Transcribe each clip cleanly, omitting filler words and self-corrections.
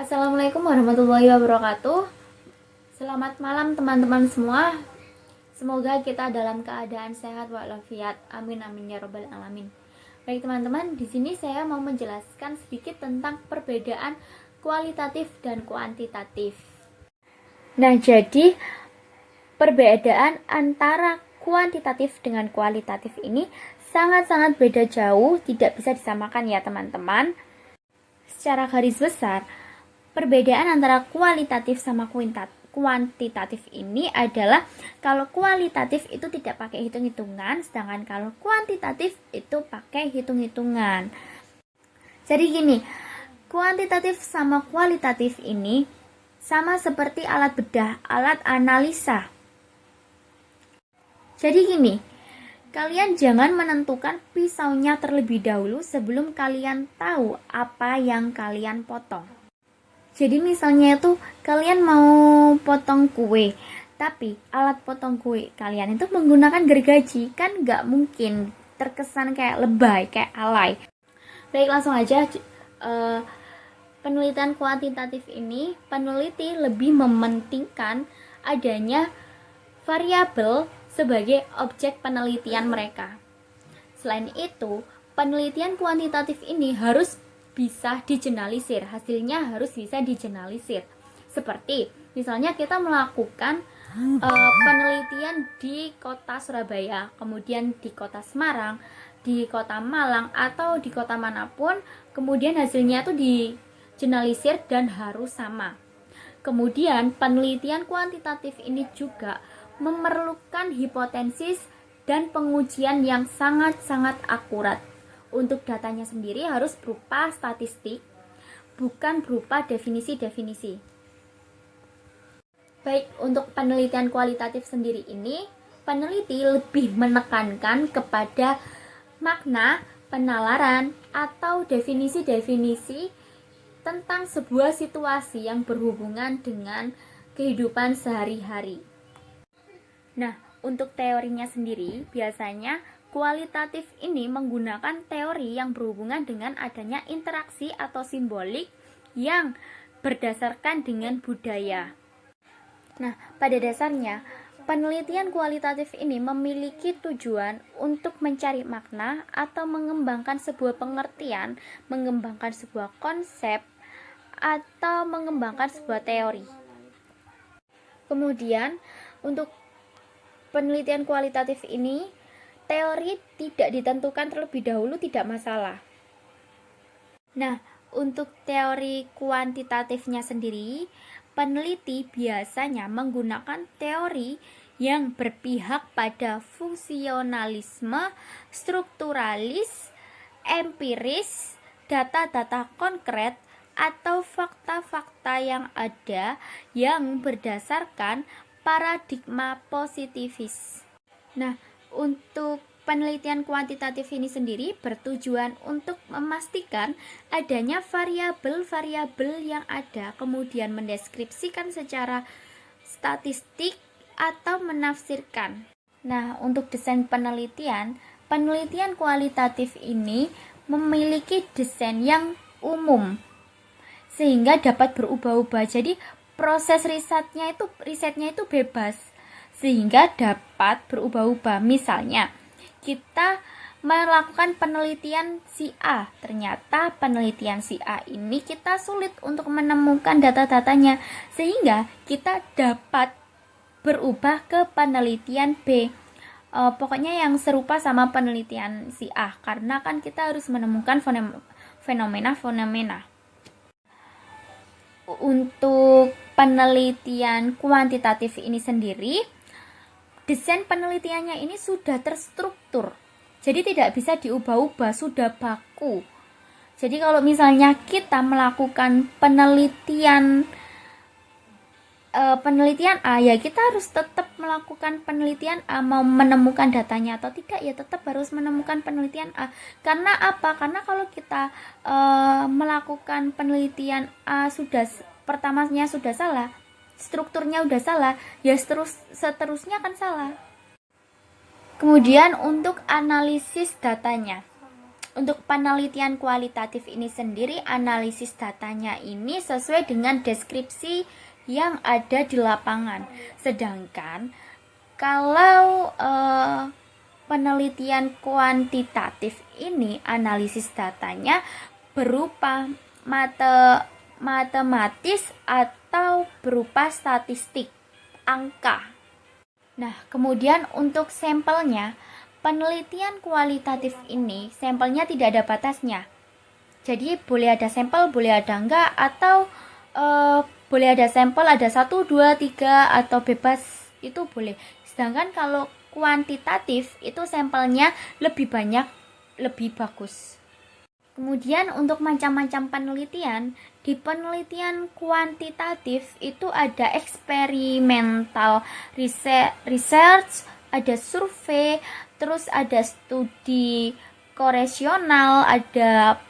Assalamualaikum warahmatullahi wabarakatuh. Selamat malam teman-teman semua. Semoga kita dalam keadaan sehat walafiat. Amin amin ya robbal alamin. Baik teman-teman, di sini saya mau menjelaskan sedikit tentang perbedaan kualitatif dan kuantitatif. Nah, jadi perbedaan antara kuantitatif dengan kualitatif ini sangat-sangat beda jauh, tidak bisa disamakan ya teman-teman. Secara garis besar, perbedaan antara kualitatif sama kuantitatif ini adalah kalau kualitatif itu tidak pakai hitung-hitungan, sedangkan kalau kuantitatif itu pakai hitung-hitungan. Jadi gini, kuantitatif sama kualitatif ini sama seperti alat bedah, alat analisa. Jadi gini, kalian jangan menentukan pisaunya terlebih dahulu sebelum kalian tahu apa yang kalian potong. Jadi misalnya itu kalian mau potong kue, tapi alat potong kue kalian itu menggunakan gergaji, kan nggak mungkin, terkesan kayak lebay, kayak alay. Baik, langsung aja. Penelitian kuantitatif ini, peneliti lebih mementingkan adanya variabel sebagai objek penelitian mereka. Selain itu, penelitian kuantitatif ini harus bisa digeneralisir, hasilnya harus bisa digeneralisir. Seperti misalnya kita melakukan penelitian di kota Surabaya, kemudian di kota Semarang, di kota Malang, atau di kota manapun, kemudian hasilnya itu digeneralisir dan harus sama. Kemudian penelitian kuantitatif ini juga memerlukan hipotesis dan pengujian yang sangat-sangat akurat. Untuk datanya sendiri harus berupa statistik, bukan berupa definisi-definisi. Baik, untuk penelitian kualitatif sendiri ini, peneliti lebih menekankan kepada makna, penalaran, atau definisi-definisi tentang sebuah situasi yang berhubungan dengan kehidupan sehari-hari. Nah, untuk teorinya sendiri, biasanya kualitatif ini menggunakan teori yang berhubungan dengan adanya interaksi atau simbolik yang berdasarkan dengan budaya. Nah, pada dasarnya, penelitian kualitatif ini memiliki tujuan untuk mencari makna atau mengembangkan sebuah pengertian, mengembangkan sebuah konsep, atau mengembangkan sebuah teori. Kemudian, untuk penelitian kualitatif ini, teori tidak ditentukan terlebih dahulu, tidak masalah. Nah, untuk teori kuantitatifnya sendiri, peneliti biasanya menggunakan teori yang berpihak pada fungsionalisme, strukturalis, empiris, data-data konkret, atau fakta-fakta yang ada yang berdasarkan paradigma positivis. Nah, untuk penelitian kuantitatif ini sendiri bertujuan untuk memastikan adanya variabel-variabel yang ada, kemudian mendeskripsikan secara statistik atau menafsirkan. Nah, untuk desain penelitian kualitatif ini memiliki desain yang umum sehingga dapat berubah-ubah. Jadi proses risetnya itu bebas sehingga dapat berubah-ubah. Misalnya, kita melakukan penelitian si A, ternyata penelitian si A ini kita sulit untuk menemukan data-datanya, sehingga kita dapat berubah ke penelitian B. Pokoknya yang serupa sama penelitian si A, karena kan kita harus menemukan fenomena-fenomena. Untuk penelitian kuantitatif ini sendiri, desain penelitiannya ini sudah terstruktur, jadi tidak bisa diubah-ubah, sudah baku. Jadi kalau misalnya kita melakukan penelitian A, ya kita harus tetap melakukan penelitian A, mau menemukan datanya atau tidak ya tetap harus menemukan penelitian A. Karena apa? Karena kalau kita melakukan penelitian A pertamanya sudah salah, strukturnya udah salah, ya seterusnya akan salah. Kemudian untuk analisis datanya, Untuk penelitian kualitatif ini sendiri, analisis datanya ini sesuai dengan deskripsi yang ada di lapangan. Sedangkan kalau penelitian kuantitatif ini, analisis datanya berupa matematis atau berupa statistik, angka. Nah, kemudian untuk sampelnya, penelitian kualitatif ini sampelnya tidak ada batasnya. Jadi boleh ada sampel, boleh ada enggak, atau boleh ada sampel, ada 1, 2, 3, atau bebas, itu boleh. Sedangkan kalau kuantitatif itu sampelnya lebih banyak, lebih bagus. Kemudian untuk macam-macam penelitian, di penelitian kuantitatif itu ada eksperimental research, ada survei, terus ada studi koresional, ada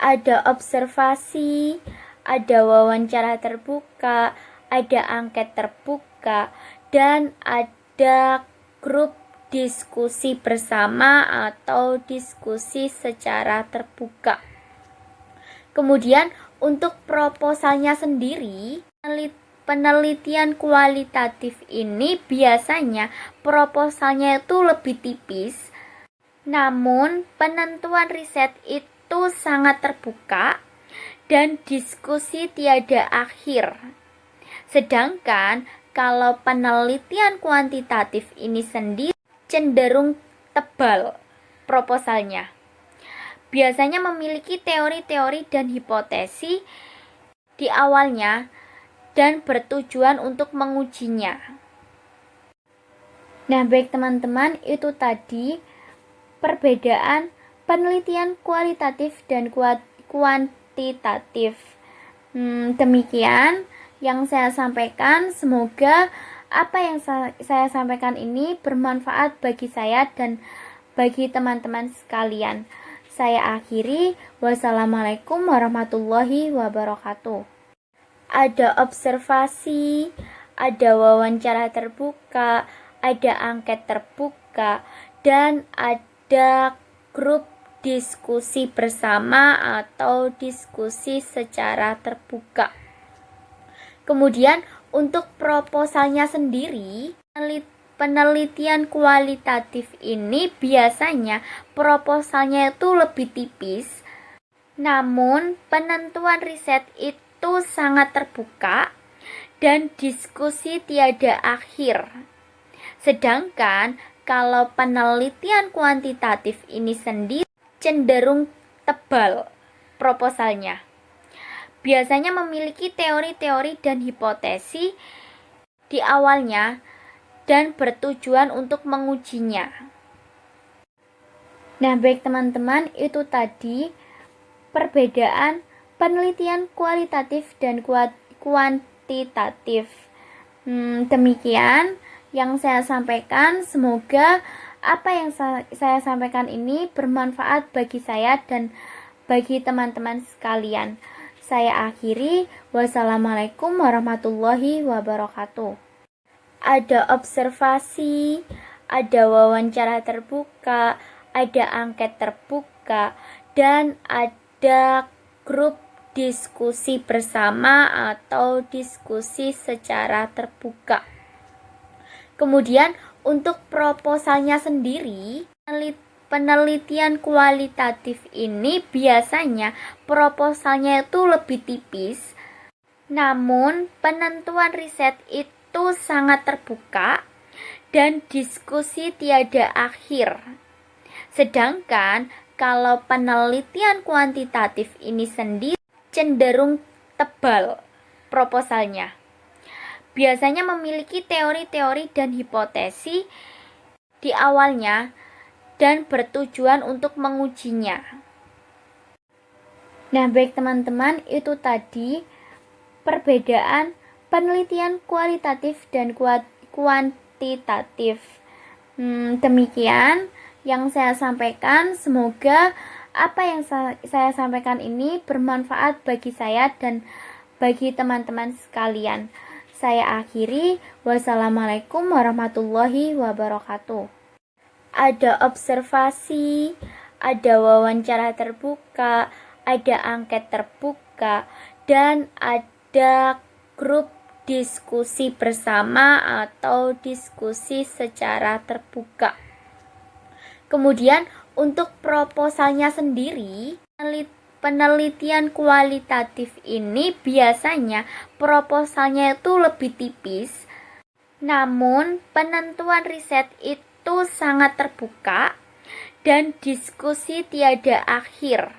ada observasi, ada wawancara terbuka, ada angket terbuka, dan ada grup diskusi bersama atau diskusi secara terbuka. Kemudian untuk proposalnya sendiri, penelitian kualitatif ini biasanya proposalnya itu lebih tipis, namun penentuan riset itu sangat terbuka dan diskusi tiada akhir. Sedangkan kalau penelitian kuantitatif ini sendiri cenderung tebal proposalnya. Biasanya memiliki teori-teori dan hipotesi di awalnya dan bertujuan untuk mengujinya. Nah, baik teman-teman, itu tadi perbedaan penelitian kualitatif dan kuantitatif. Demikian yang saya sampaikan. Semoga apa yang saya sampaikan ini bermanfaat bagi saya dan bagi teman-teman sekalian. Saya akhiri. Wassalamualaikum warahmatullahi wabarakatuh. Ada observasi, ada wawancara terbuka, ada angket terbuka, dan ada grup diskusi bersama atau diskusi secara terbuka. Kemudian untuk proposalnya sendiri, penelitian kualitatif ini biasanya proposalnya itu lebih tipis, namun penentuan riset itu sangat terbuka dan diskusi tiada akhir. Sedangkan kalau penelitian kuantitatif ini sendiri cenderung tebal proposalnya. Biasanya memiliki teori-teori dan hipotesi di awalnya dan bertujuan untuk mengujinya. Nah, baik teman-teman, itu tadi perbedaan penelitian kualitatif dan kuantitatif. Demikian yang saya sampaikan. Semoga apa yang saya sampaikan ini bermanfaat bagi saya dan bagi teman-teman sekalian. Saya akhiri. Wassalamualaikum warahmatullahi wabarakatuh. Ada observasi, ada wawancara terbuka, ada angket terbuka, dan ada grup diskusi bersama atau diskusi secara terbuka. Kemudian untuk proposalnya sendiri, penelitian kualitatif ini biasanya proposalnya itu lebih tipis, namun penentuan riset itu sangat terbuka dan diskusi tiada akhir. Sedangkan kalau penelitian kuantitatif ini sendiri cenderung tebal proposalnya. Biasanya memiliki teori-teori dan hipotesi di awalnya dan bertujuan untuk mengujinya. Nah, baik teman-teman, itu tadi perbedaan penelitian kualitatif dan kuantitatif. Demikian yang saya sampaikan. Semoga apa yang saya sampaikan ini bermanfaat bagi saya dan bagi teman-teman sekalian. Saya akhiri. Wassalamualaikum warahmatullahi wabarakatuh. Ada observasi, ada wawancara terbuka, ada angket terbuka, dan ada grup diskusi bersama atau diskusi secara terbuka. Kemudian untuk proposalnya sendiri, penelitian kualitatif ini biasanya proposalnya itu lebih tipis, namun penentuan riset itu sangat terbuka dan diskusi tiada akhir.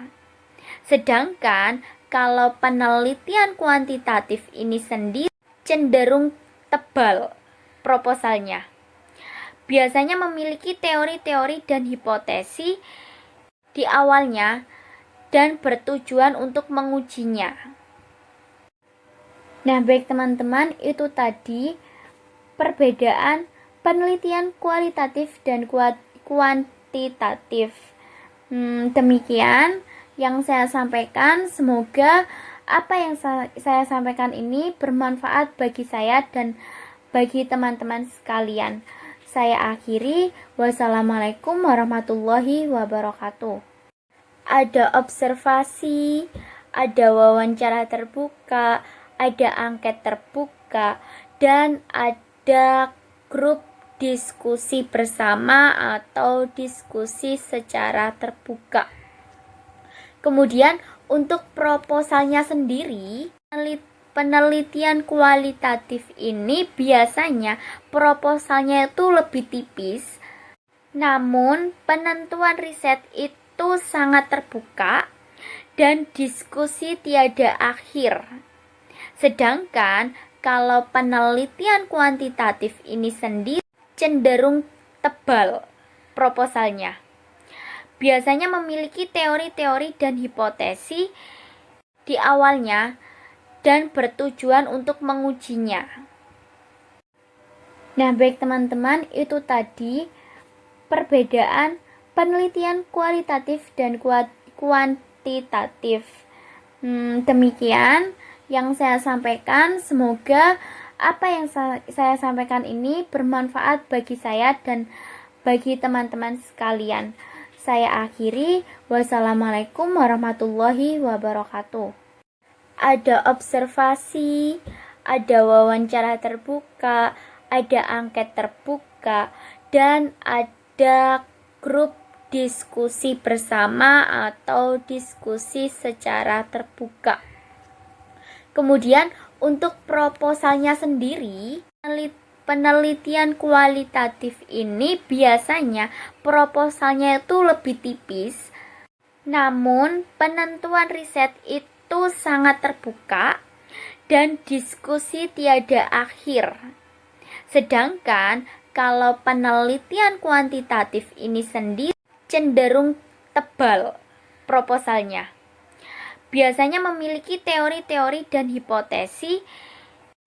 Sedangkan kalau penelitian kuantitatif ini sendiri cenderung tebal proposalnya. Biasanya memiliki teori-teori dan hipotesi di awalnya dan bertujuan untuk mengujinya. Nah, baik teman-teman, itu tadi perbedaan penelitian kualitatif dan kuantitatif. Demikian yang saya sampaikan. Semoga apa yang saya sampaikan ini bermanfaat bagi saya dan bagi teman-teman sekalian. Saya akhiri. Wassalamualaikum warahmatullahi wabarakatuh. Ada observasi, ada wawancara terbuka, ada angket terbuka, dan ada grup diskusi bersama atau diskusi secara terbuka. Kemudian untuk proposalnya sendiri, penelitian kualitatif ini biasanya proposalnya itu lebih tipis, namun penentuan riset itu sangat terbuka dan diskusi tiada akhir. Sedangkan kalau penelitian kuantitatif ini sendiri cenderung tebal proposalnya. Biasanya memiliki teori-teori dan hipotesi di awalnya dan bertujuan untuk mengujinya. Nah, baik teman-teman, itu tadi perbedaan penelitian kualitatif dan kuantitatif. Demikian yang saya sampaikan. Semoga apa yang saya sampaikan ini bermanfaat bagi saya dan bagi teman-teman sekalian. Saya akhiri. Wassalamualaikum warahmatullahi wabarakatuh. Ada observasi, ada wawancara terbuka, ada angket terbuka, dan ada grup diskusi bersama atau diskusi secara terbuka. Kemudian untuk proposalnya sendiri, penelitian kualitatif ini biasanya proposalnya itu lebih tipis, namun penentuan riset itu sangat terbuka dan diskusi tiada akhir. Sedangkan kalau penelitian kuantitatif ini sendiri cenderung tebal proposalnya. Biasanya memiliki teori-teori dan hipotesi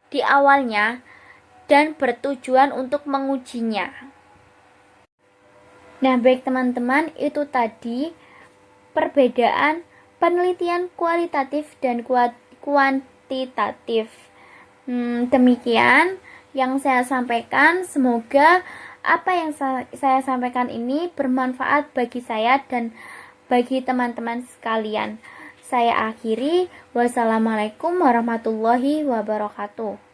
di awalnya dan bertujuan untuk mengujinya. Nah, baik teman-teman, itu tadi perbedaan penelitian kualitatif dan kuantitatif. Demikian yang saya sampaikan. Semoga apa yang saya sampaikan ini bermanfaat bagi saya dan bagi teman-teman sekalian. Saya akhiri. Wassalamualaikum warahmatullahi wabarakatuh.